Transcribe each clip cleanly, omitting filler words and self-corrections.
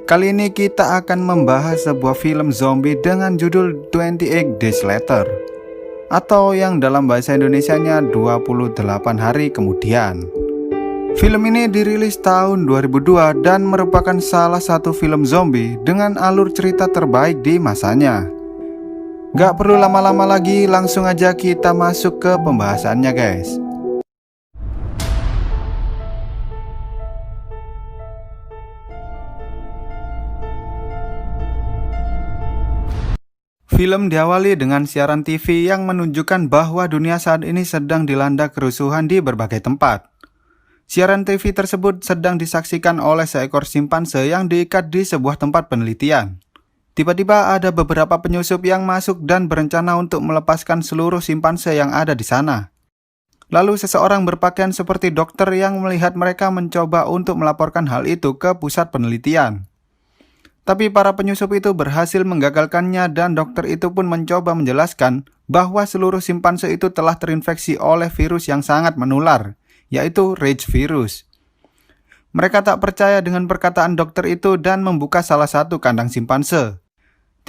Kali ini kita akan membahas sebuah film zombie dengan judul 28 Days Later, atau yang dalam bahasa Indonesianya 28 hari kemudian. Film ini dirilis tahun 2002 dan merupakan salah satu film zombie dengan alur cerita terbaik di masanya. Gak perlu lama-lama lagi, langsung aja kita masuk ke pembahasannya guys. Film diawali dengan siaran TV yang menunjukkan bahwa dunia saat ini sedang dilanda kerusuhan di berbagai tempat. Siaran TV tersebut sedang disaksikan oleh seekor simpanse yang diikat di sebuah tempat penelitian. Tiba-tiba ada beberapa penyusup yang masuk dan berencana untuk melepaskan seluruh simpanse yang ada di sana. Lalu seseorang berpakaian seperti dokter yang melihat mereka mencoba untuk melaporkan hal itu ke pusat penelitian. Tapi para penyusup itu berhasil menggagalkannya dan dokter itu pun mencoba menjelaskan bahwa seluruh simpanse itu telah terinfeksi oleh virus yang sangat menular, yaitu Rage virus. Mereka tak percaya dengan perkataan dokter itu dan membuka salah satu kandang simpanse.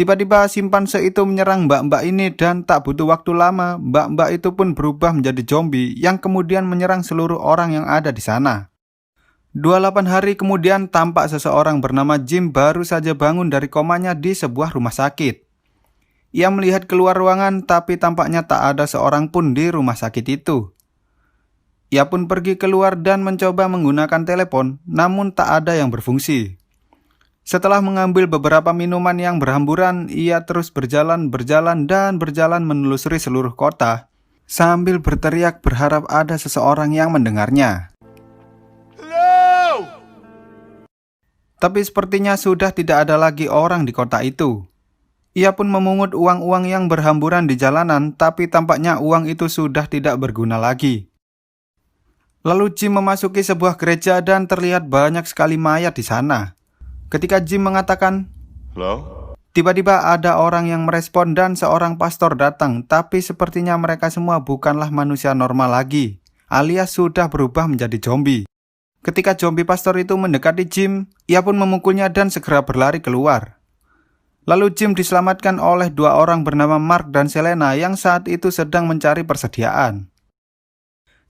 Tiba-tiba simpanse itu menyerang mbak-mbak ini dan tak butuh waktu lama, mbak-mbak itu pun berubah menjadi zombie yang kemudian menyerang seluruh orang yang ada di sana. 28 hari kemudian tampak seseorang bernama Jim baru saja bangun dari komanya di sebuah rumah sakit. Ia melihat keluar ruangan tapi tampaknya tak ada seorang pun di rumah sakit itu. Ia pun pergi keluar dan mencoba menggunakan telepon, namun tak ada yang berfungsi. Setelah mengambil beberapa minuman yang berhamburan, ia terus berjalan menelusuri seluruh kota sambil berteriak berharap ada seseorang yang mendengarnya. Tapi sepertinya sudah tidak ada lagi orang di kota itu. Ia pun memungut uang-uang yang berhamburan di jalanan, tapi tampaknya uang itu sudah tidak berguna lagi. Lalu Jim memasuki sebuah gereja dan terlihat banyak sekali mayat di sana. Ketika Jim mengatakan, "Halo?" Tiba-tiba ada orang yang merespon dan seorang pastor datang, tapi sepertinya mereka semua bukanlah manusia normal lagi, alias sudah berubah menjadi zombie. Ketika zombie pastor itu mendekati Jim, ia pun memukulnya dan segera berlari keluar. Lalu Jim diselamatkan oleh dua orang bernama Mark dan Selena yang saat itu sedang mencari persediaan.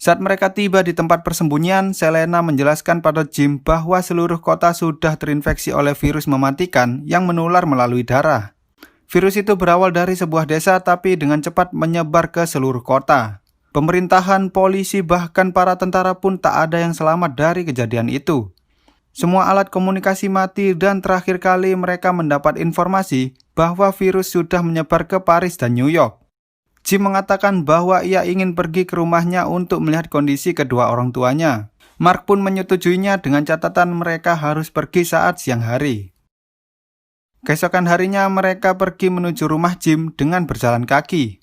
Saat mereka tiba di tempat persembunyian, Selena menjelaskan pada Jim bahwa seluruh kota sudah terinfeksi oleh virus mematikan yang menular melalui darah. Virus itu berawal dari sebuah desa tapi dengan cepat menyebar ke seluruh kota. Pemerintahan, polisi, bahkan para tentara pun tak ada yang selamat dari kejadian itu. Semua alat komunikasi mati dan terakhir kali mereka mendapat informasi bahwa virus sudah menyebar ke Paris dan New York. Jim mengatakan bahwa ia ingin pergi ke rumahnya untuk melihat kondisi kedua orang tuanya. Mark pun menyetujuinya dengan catatan mereka harus pergi saat siang hari. Keesokan harinya mereka pergi menuju rumah Jim dengan berjalan kaki.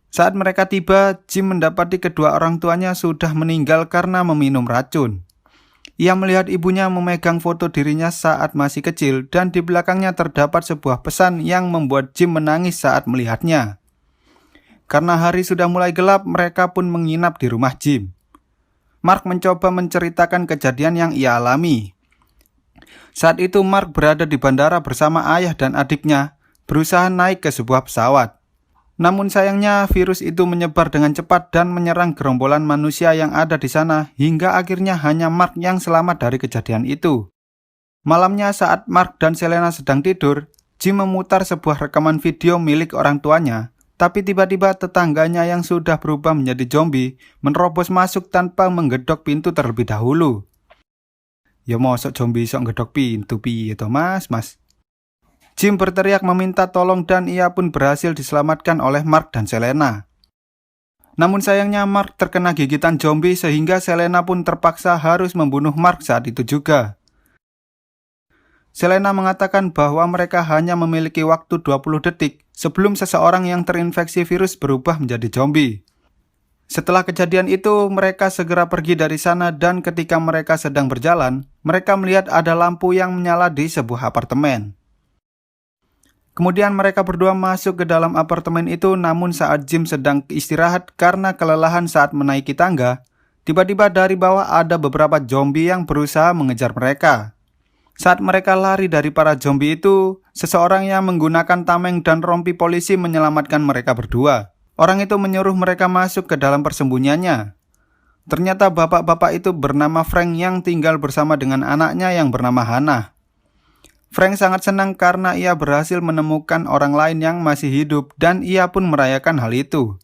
Saat mereka tiba, Jim mendapati kedua orang tuanya sudah meninggal karena meminum racun. Ia melihat ibunya memegang foto dirinya saat masih kecil dan di belakangnya terdapat sebuah pesan yang membuat Jim menangis saat melihatnya. Karena hari sudah mulai gelap, mereka pun menginap di rumah Jim. Mark mencoba menceritakan kejadian yang ia alami. Saat itu Mark berada di bandara bersama ayah dan adiknya, berusaha naik ke sebuah pesawat. Namun sayangnya virus itu menyebar dengan cepat dan menyerang gerombolan manusia yang ada di sana hingga akhirnya hanya Mark yang selamat dari kejadian itu. Malamnya saat Mark dan Selena sedang tidur, Jim memutar sebuah rekaman video milik orang tuanya, tapi tiba-tiba tetangganya yang sudah berubah menjadi zombie menerobos masuk tanpa menggedok pintu terlebih dahulu. Ya mosok zombie sok ngedok pintu piye to mas? Jim berteriak meminta tolong dan ia pun berhasil diselamatkan oleh Mark dan Selena. Namun sayangnya Mark terkena gigitan zombie sehingga Selena pun terpaksa harus membunuh Mark saat itu juga. Selena mengatakan bahwa mereka hanya memiliki waktu 20 detik sebelum seseorang yang terinfeksi virus berubah menjadi zombie. Setelah kejadian itu, mereka segera pergi dari sana dan ketika mereka sedang berjalan, mereka melihat ada lampu yang menyala di sebuah apartemen. Kemudian mereka berdua masuk ke dalam apartemen itu, namun saat Jim sedang istirahat karena kelelahan saat menaiki tangga, tiba-tiba dari bawah ada beberapa zombie yang berusaha mengejar mereka. Saat mereka lari dari para zombie itu, seseorang yang menggunakan tameng dan rompi polisi menyelamatkan mereka berdua. Orang itu menyuruh mereka masuk ke dalam persembunyiannya. Ternyata bapak-bapak itu bernama Frank yang tinggal bersama dengan anaknya yang bernama Hannah. Frank sangat senang karena ia berhasil menemukan orang lain yang masih hidup dan ia pun merayakan hal itu.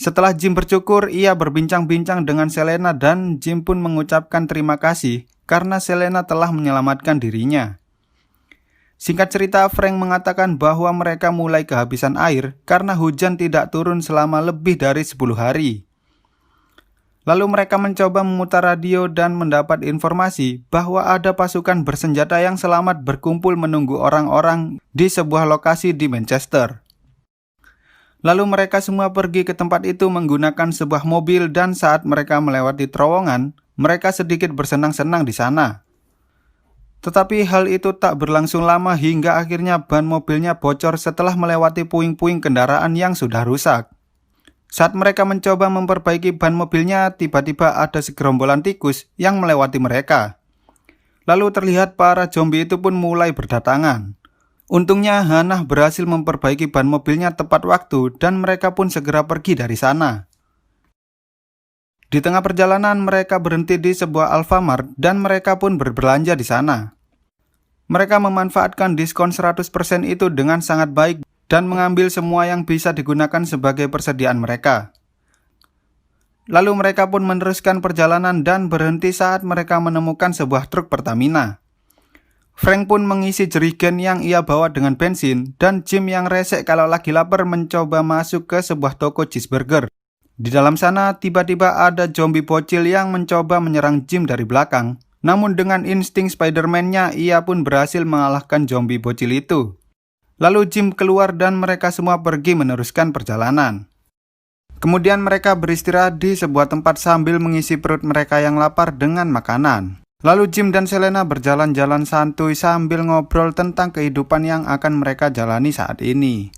Setelah Jim bersyukur, ia berbincang-bincang dengan Selena dan Jim pun mengucapkan terima kasih karena Selena telah menyelamatkan dirinya. Singkat cerita, Frank mengatakan bahwa mereka mulai kehabisan air karena hujan tidak turun selama lebih dari 10 hari. Lalu mereka mencoba memutar radio dan mendapat informasi bahwa ada pasukan bersenjata yang selamat berkumpul menunggu orang-orang di sebuah lokasi di Manchester. Lalu mereka semua pergi ke tempat itu menggunakan sebuah mobil dan saat mereka melewati terowongan, mereka sedikit bersenang-senang di sana. Tetapi hal itu tak berlangsung lama hingga akhirnya ban mobilnya bocor setelah melewati puing-puing kendaraan yang sudah rusak. Saat mereka mencoba memperbaiki ban mobilnya, tiba-tiba ada segerombolan tikus yang melewati mereka. Lalu terlihat para zombie itu pun mulai berdatangan. Untungnya Hannah berhasil memperbaiki ban mobilnya tepat waktu dan mereka pun segera pergi dari sana. Di tengah perjalanan mereka berhenti di sebuah Alfamart dan mereka pun berbelanja di sana. Mereka memanfaatkan diskon 100% itu dengan sangat baik dan mengambil semua yang bisa digunakan sebagai persediaan mereka. Lalu mereka pun meneruskan perjalanan dan berhenti saat mereka menemukan sebuah truk Pertamina. Frank pun mengisi jerigen yang ia bawa dengan bensin dan Jim yang resek kalau lagi lapar mencoba masuk ke sebuah toko cheeseburger. Di dalam sana tiba-tiba ada zombie bocil yang mencoba menyerang Jim dari belakang. Namun dengan insting Spider-Man-nya ia pun berhasil mengalahkan zombie bocil itu. Lalu Jim keluar dan mereka semua pergi meneruskan perjalanan. Kemudian mereka beristirahat di sebuah tempat sambil mengisi perut mereka yang lapar dengan makanan. Lalu Jim dan Selena berjalan-jalan santuy sambil ngobrol tentang kehidupan yang akan mereka jalani saat ini.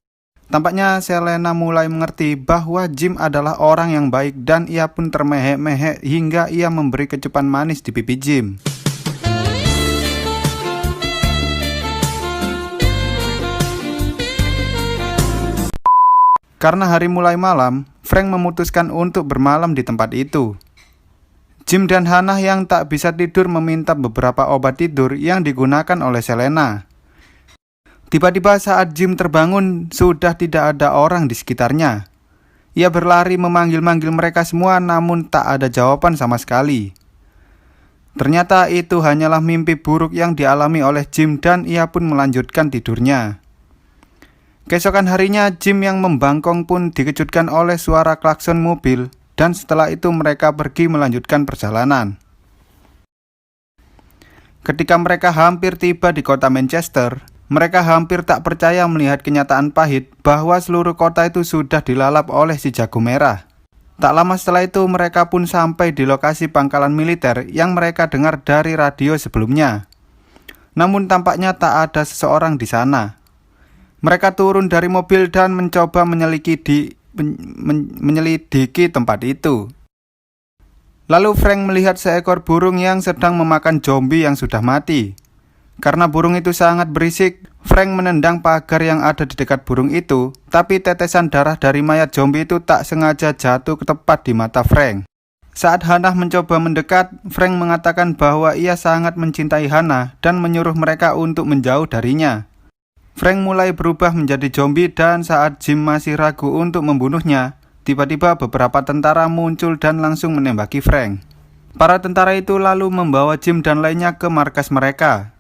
Tampaknya Selena mulai mengerti bahwa Jim adalah orang yang baik dan ia pun termehek-mehek hingga ia memberi kecupan manis di pipi Jim. Karena hari mulai malam, Frank memutuskan untuk bermalam di tempat itu. Jim dan Hannah yang tak bisa tidur meminta beberapa obat tidur yang digunakan oleh Selena. Tiba-tiba saat Jim terbangun, sudah tidak ada orang di sekitarnya. Ia berlari memanggil-manggil mereka semua namun tak ada jawaban sama sekali. Ternyata itu hanyalah mimpi buruk yang dialami oleh Jim dan ia pun melanjutkan tidurnya. Keesokan harinya Jim yang membangkong pun dikejutkan oleh suara klakson mobil dan setelah itu mereka pergi melanjutkan perjalanan. Ketika mereka hampir tiba di kota Manchester, mereka hampir tak percaya melihat kenyataan pahit bahwa seluruh kota itu sudah dilalap oleh si jago merah. Tak lama setelah itu mereka pun sampai di lokasi pangkalan militer yang mereka dengar dari radio sebelumnya. Namun tampaknya tak ada seseorang di sana. Mereka turun dari mobil dan mencoba menyelidiki tempat itu. Lalu Frank melihat seekor burung yang sedang memakan zombie yang sudah mati. Karena burung itu sangat berisik, Frank menendang pagar yang ada di dekat burung itu, tapi tetesan darah dari mayat zombie itu tak sengaja jatuh tepat di mata Frank. Saat Hannah mencoba mendekat, Frank mengatakan bahwa ia sangat mencintai Hannah dan menyuruh mereka untuk menjauh darinya. Frank mulai berubah menjadi zombie dan saat Jim masih ragu untuk membunuhnya, tiba-tiba beberapa tentara muncul dan langsung menembaki Frank. Para tentara itu lalu membawa Jim dan lainnya ke markas mereka.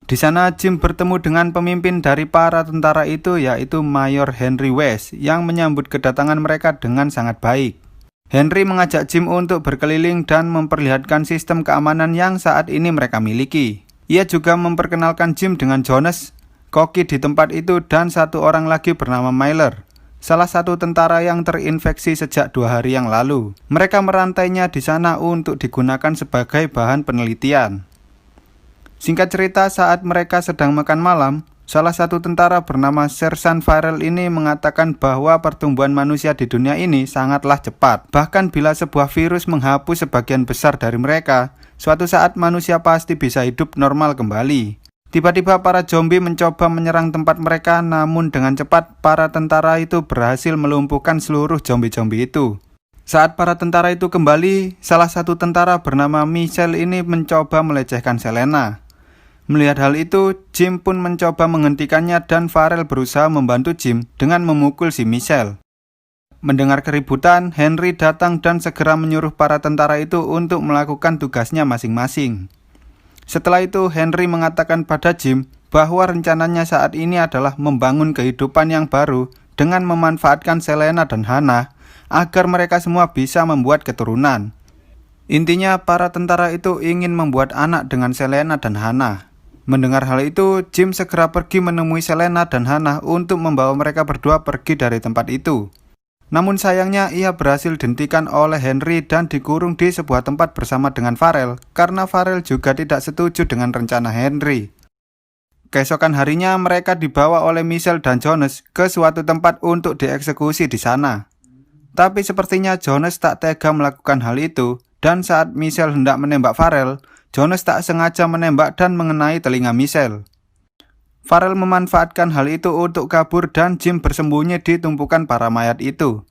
Di sana Jim bertemu dengan pemimpin dari para tentara itu yaitu Mayor Henry West yang menyambut kedatangan mereka dengan sangat baik. Henry mengajak Jim untuk berkeliling dan memperlihatkan sistem keamanan yang saat ini mereka miliki. Ia juga memperkenalkan Jim dengan Jonas, koki di tempat itu dan satu orang lagi bernama Miller, salah satu tentara yang terinfeksi sejak 2 hari yang lalu. Mereka merantainya di sana untuk digunakan sebagai bahan penelitian. Singkat cerita, saat mereka sedang makan malam, Salah satu tentara bernama Sersan Farrell ini mengatakan bahwa pertumbuhan manusia di dunia ini sangatlah cepat. Bahkan bila sebuah virus menghapus sebagian besar dari mereka, suatu saat manusia pasti bisa hidup normal kembali. Tiba-tiba para zombie mencoba menyerang tempat mereka, namun dengan cepat para tentara itu berhasil melumpuhkan seluruh zombie-zombie itu. Saat para tentara itu kembali, salah satu tentara bernama Michelle ini mencoba melecehkan Selena. Melihat hal itu, Jim pun mencoba menghentikannya dan Farrell berusaha membantu Jim dengan memukul si Michelle. Mendengar keributan, Henry datang dan segera menyuruh para tentara itu untuk melakukan tugasnya masing-masing. Setelah itu, Henry mengatakan pada Jim bahwa rencananya saat ini adalah membangun kehidupan yang baru dengan memanfaatkan Selena dan Hannah agar mereka semua bisa membuat keturunan. Intinya, para tentara itu ingin membuat anak dengan Selena dan Hannah. Mendengar hal itu, Jim segera pergi menemui Selena dan Hannah untuk membawa mereka berdua pergi dari tempat itu. Namun sayangnya ia berhasil dihentikan oleh Henry dan dikurung di sebuah tempat bersama dengan Farrell karena Farrell juga tidak setuju dengan rencana Henry. Keesokan harinya mereka dibawa oleh Michelle dan Jonas ke suatu tempat untuk dieksekusi di sana. Tapi sepertinya Jonas tak tega melakukan hal itu dan saat Michelle hendak menembak Farrell, Jonas tak sengaja menembak dan mengenai telinga Michelle. Farrell memanfaatkan hal itu untuk kabur dan Jim bersembunyi di tumpukan para mayat itu.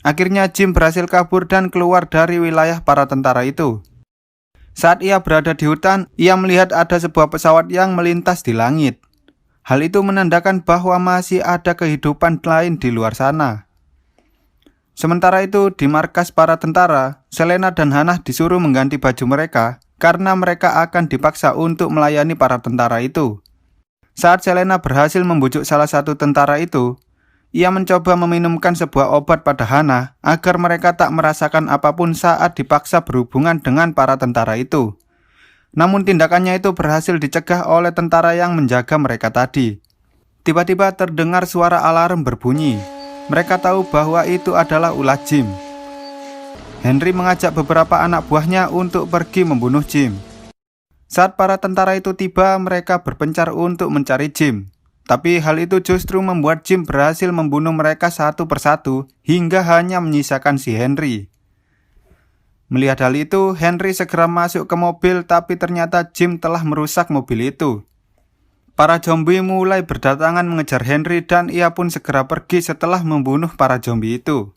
Akhirnya Jim berhasil kabur dan keluar dari wilayah para tentara itu. Saat ia berada di hutan, ia melihat ada sebuah pesawat yang melintas di langit. Hal itu menandakan bahwa masih ada kehidupan lain di luar sana. Sementara itu, di markas para tentara, Selena dan Hannah disuruh mengganti baju mereka karena mereka akan dipaksa untuk melayani para tentara itu. Saat Selena berhasil membujuk salah satu tentara itu, ia mencoba meminumkan sebuah obat pada Hannah agar mereka tak merasakan apapun saat dipaksa berhubungan dengan para tentara itu. Namun tindakannya itu berhasil dicegah oleh tentara yang menjaga mereka tadi. Tiba-tiba terdengar suara alarm berbunyi. Mereka tahu bahwa itu adalah ulah Jim. Henry mengajak beberapa anak buahnya untuk pergi membunuh Jim. Saat para tentara itu tiba, mereka berpencar untuk mencari Jim. Tapi hal itu justru membuat Jim berhasil membunuh mereka satu persatu hingga hanya menyisakan si Henry. Melihat hal itu, Henry segera masuk ke mobil, tapi ternyata Jim telah merusak mobil itu. Para zombie mulai berdatangan mengejar Henry dan ia pun segera pergi setelah membunuh para zombie itu.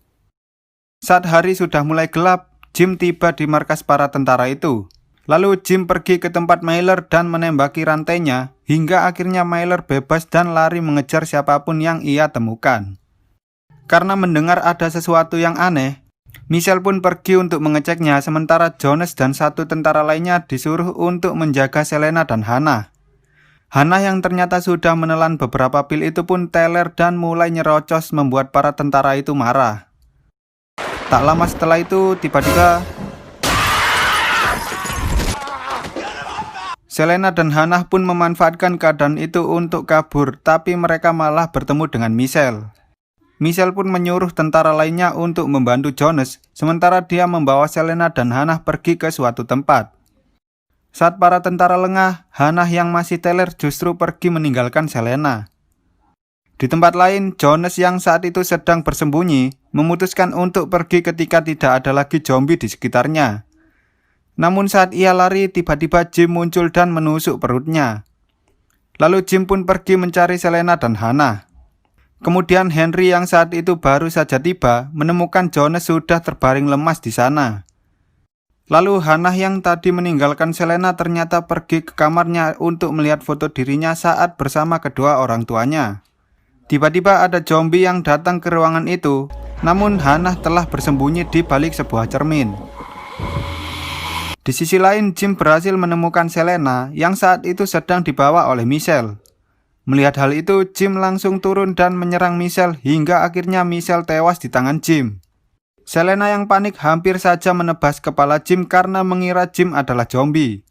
Saat hari sudah mulai gelap, Jim tiba di markas para tentara itu. Lalu Jim pergi ke tempat Mailer dan menembaki rantainya hingga akhirnya Mailer bebas dan lari mengejar siapapun yang ia temukan. Karena mendengar ada sesuatu yang aneh, Michelle pun pergi untuk mengeceknya sementara Jonas dan satu tentara lainnya disuruh untuk menjaga Selena dan Hannah. Hannah yang ternyata sudah menelan beberapa pil itu pun teler dan mulai nyerocos membuat para tentara itu marah. Tak lama setelah itu, tiba-tiba Selena dan Hannah pun memanfaatkan keadaan itu untuk kabur, tapi mereka malah bertemu dengan Michelle. Michelle pun menyuruh tentara lainnya untuk membantu Jonas, sementara dia membawa Selena dan Hannah pergi ke suatu tempat. Saat para tentara lengah, Hannah yang masih teler justru pergi meninggalkan Selena. Di tempat lain, Jonas yang saat itu sedang bersembunyi memutuskan untuk pergi ketika tidak ada lagi zombie di sekitarnya. Namun saat ia lari, tiba-tiba Jim muncul dan menusuk perutnya. Lalu Jim pun pergi mencari Selena dan Hannah. Kemudian Henry yang saat itu baru saja tiba menemukan Jonas sudah terbaring lemas di sana. Lalu Hannah yang tadi meninggalkan Selena ternyata pergi ke kamarnya untuk melihat foto dirinya saat bersama kedua orang tuanya. Tiba-tiba ada zombie yang datang ke ruangan itu, namun Hannah telah bersembunyi di balik sebuah cermin. Di sisi lain, Jim berhasil menemukan Selena yang saat itu sedang dibawa oleh Michelle. Melihat hal itu, Jim langsung turun dan menyerang Michelle hingga akhirnya Michelle tewas di tangan Jim. Selena yang panik hampir saja menebas kepala Jim karena mengira Jim adalah zombie.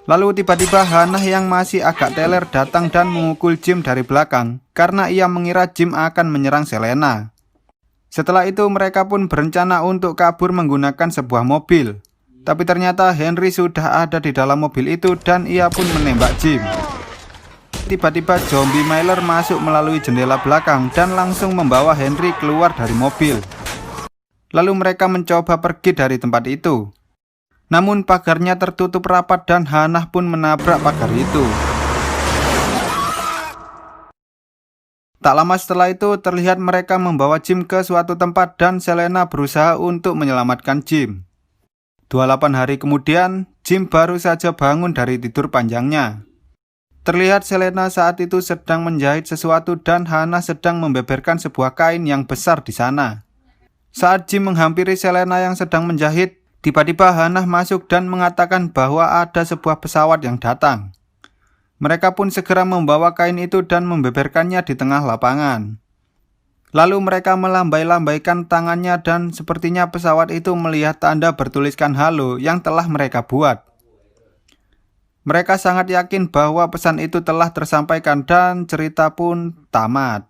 Lalu tiba-tiba Hannah yang masih agak teler datang dan memukul Jim dari belakang karena ia mengira Jim akan menyerang Selena. Setelah itu mereka pun berencana untuk kabur menggunakan sebuah mobil. Tapi ternyata Henry sudah ada di dalam mobil itu dan ia pun menembak Jim. tiba-tiba zombie Myler masuk melalui jendela belakang dan langsung membawa Henry keluar dari mobil. Lalu mereka mencoba pergi dari tempat itu. Namun pagarnya tertutup rapat dan Hannah pun menabrak pagar itu. Tak lama setelah itu terlihat mereka membawa Jim ke suatu tempat dan Selena berusaha untuk menyelamatkan Jim. 28 hari kemudian, Jim baru saja bangun dari tidur panjangnya. Terlihat Selena saat itu sedang menjahit sesuatu dan Hannah sedang membeberkan sebuah kain yang besar di sana. Saat Jim menghampiri Selena yang sedang menjahit, tiba-tiba Hannah masuk dan mengatakan bahwa ada sebuah pesawat yang datang. Mereka pun segera membawa kain itu dan membeberkannya di tengah lapangan. Lalu mereka melambai-lambaikan tangannya dan sepertinya pesawat itu melihat tanda bertuliskan halo yang telah mereka buat. Mereka sangat yakin bahwa pesan itu telah tersampaikan dan cerita pun tamat.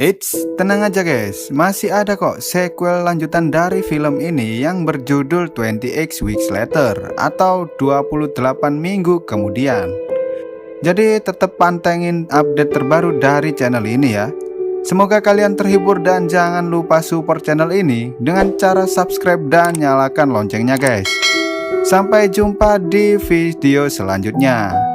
Eits, tenang aja guys, masih ada kok sequel lanjutan dari film ini yang berjudul 28 Weeks Later atau 28 minggu kemudian. Jadi tetap pantengin update terbaru dari channel ini ya. Semoga kalian terhibur dan jangan lupa support channel ini dengan cara subscribe dan nyalakan loncengnya guys. Sampai jumpa di video selanjutnya.